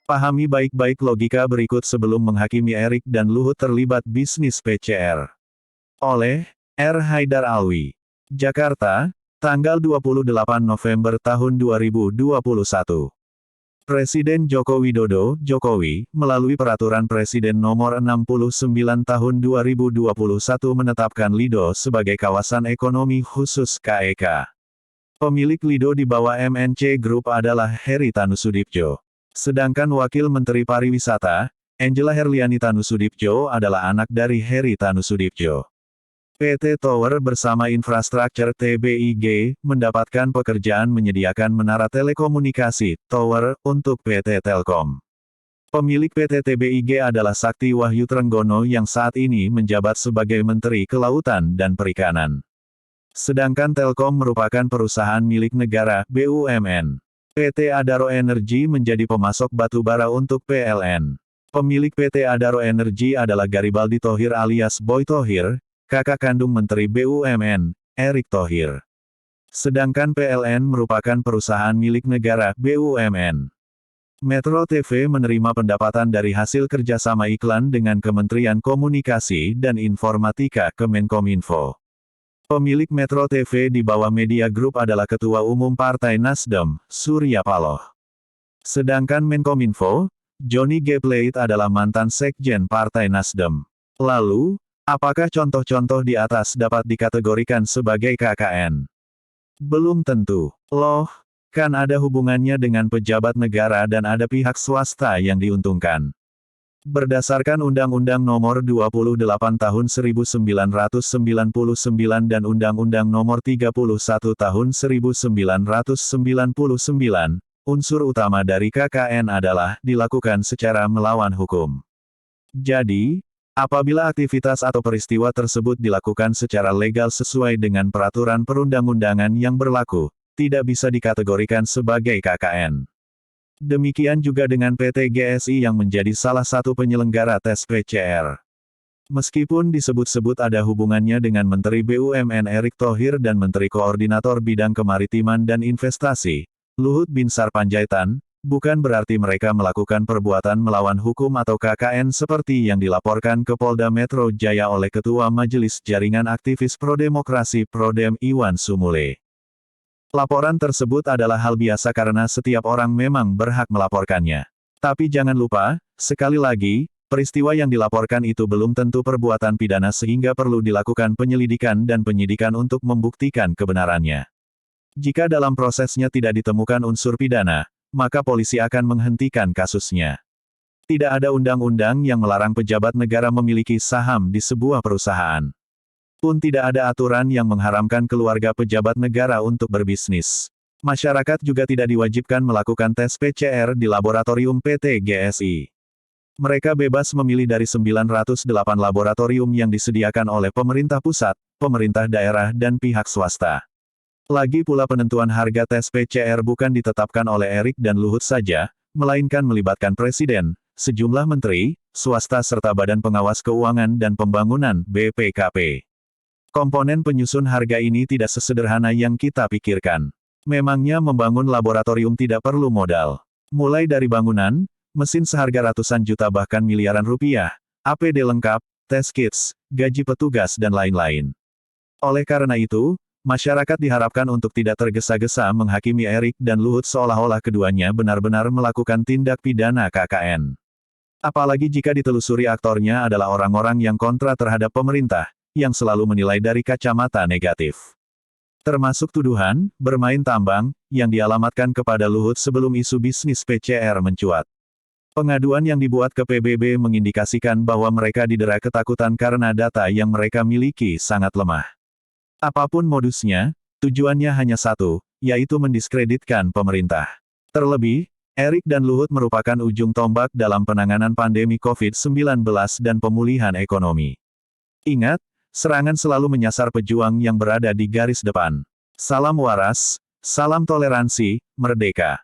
Pahami baik-baik logika berikut sebelum menghakimi Erik dan Luhut terlibat bisnis PCR. Oleh R. Haidar Alwi. Jakarta, tanggal 28 November tahun 2021. Presiden Joko Widodo, Jokowi, melalui Peraturan Presiden Nomor 69 Tahun 2021 menetapkan Lido sebagai Kawasan Ekonomi Khusus (KEK). Pemilik Lido di bawah MNC Group adalah Heri Tanusudibjo. Sedangkan Wakil Menteri Pariwisata, Angela Herliani Tanusudibjo adalah anak dari Heri Tanusudibjo. PT Tower bersama Infrastructure TBIG, mendapatkan pekerjaan menyediakan menara telekomunikasi, Tower, untuk PT Telkom. Pemilik PT TBIG adalah Sakti Wahyu Trenggono yang saat ini menjabat sebagai Menteri Kelautan dan Perikanan. Sedangkan Telkom merupakan perusahaan milik negara, BUMN. PT Adaro Energi menjadi pemasok batu bara untuk PLN. Pemilik PT Adaro Energi adalah Garibaldi Thohir alias Boy Thohir, kakak kandung Menteri BUMN, Erick Thohir. Sedangkan PLN merupakan perusahaan milik negara, BUMN. Metro TV menerima pendapatan dari hasil kerjasama iklan dengan Kementerian Komunikasi dan Informatika Kemenkominfo. Pemilik Metro TV di bawah Media Group adalah Ketua Umum Partai Nasdem, Surya Paloh. Sedangkan Menkominfo, Johnny G. Plate adalah mantan Sekjen Partai Nasdem. Lalu, apakah contoh-contoh di atas dapat dikategorikan sebagai KKN? Belum tentu. Loh, kan ada hubungannya dengan pejabat negara dan ada pihak swasta yang diuntungkan. Berdasarkan Undang-Undang Nomor 28 Tahun 1999 dan Undang-Undang Nomor 31 Tahun 1999, unsur utama dari KKN adalah dilakukan secara melawan hukum. Jadi, apabila aktivitas atau peristiwa tersebut dilakukan secara legal sesuai dengan peraturan perundang-undangan yang berlaku, tidak bisa dikategorikan sebagai KKN. Demikian juga dengan PT GSI yang menjadi salah satu penyelenggara tes PCR. Meskipun disebut-sebut ada hubungannya dengan Menteri BUMN Erick Thohir dan Menteri Koordinator Bidang Kemaritiman dan Investasi, Luhut Binsar Panjaitan, bukan berarti mereka melakukan perbuatan melawan hukum atau KKN seperti yang dilaporkan ke Polda Metro Jaya oleh Ketua Majelis Jaringan Aktivis Pro-Demokrasi Prodem Iwan Sumule. Laporan tersebut adalah hal biasa karena setiap orang memang berhak melaporkannya. Tapi jangan lupa, sekali lagi, peristiwa yang dilaporkan itu belum tentu perbuatan pidana sehingga perlu dilakukan penyelidikan dan penyidikan untuk membuktikan kebenarannya. Jika dalam prosesnya tidak ditemukan unsur pidana, maka polisi akan menghentikan kasusnya. Tidak ada undang-undang yang melarang pejabat negara memiliki saham di sebuah perusahaan. Pun tidak ada aturan yang mengharamkan keluarga pejabat negara untuk berbisnis. Masyarakat juga tidak diwajibkan melakukan tes PCR di laboratorium PT GSI. Mereka bebas memilih dari 908 laboratorium yang disediakan oleh pemerintah pusat, pemerintah daerah dan pihak swasta. Lagi pula penentuan harga tes PCR bukan ditetapkan oleh Erik dan Luhut saja, melainkan melibatkan Presiden, sejumlah menteri, swasta serta Badan Pengawas Keuangan dan Pembangunan (BPKP). Komponen penyusun harga ini tidak sesederhana yang kita pikirkan. Memangnya membangun laboratorium tidak perlu modal. Mulai dari bangunan, mesin seharga ratusan juta bahkan miliaran rupiah, APD lengkap, tes kits, gaji petugas dan lain-lain. Oleh karena itu, masyarakat diharapkan untuk tidak tergesa-gesa menghakimi Erik dan Luhut seolah-olah keduanya benar-benar melakukan tindak pidana KKN. Apalagi jika ditelusuri aktornya adalah orang-orang yang kontra terhadap pemerintah, yang selalu menilai dari kacamata negatif. Termasuk tuduhan, bermain tambang, yang dialamatkan kepada Luhut sebelum isu bisnis PCR mencuat. Pengaduan yang dibuat ke PBB mengindikasikan bahwa mereka didera ketakutan karena data yang mereka miliki sangat lemah. Apapun modusnya, tujuannya hanya satu, yaitu mendiskreditkan pemerintah. Terlebih, Erik dan Luhut merupakan ujung tombak dalam penanganan pandemi COVID-19 dan pemulihan ekonomi. Ingat, serangan selalu menyasar pejuang yang berada di garis depan. Salam waras, salam toleransi, merdeka.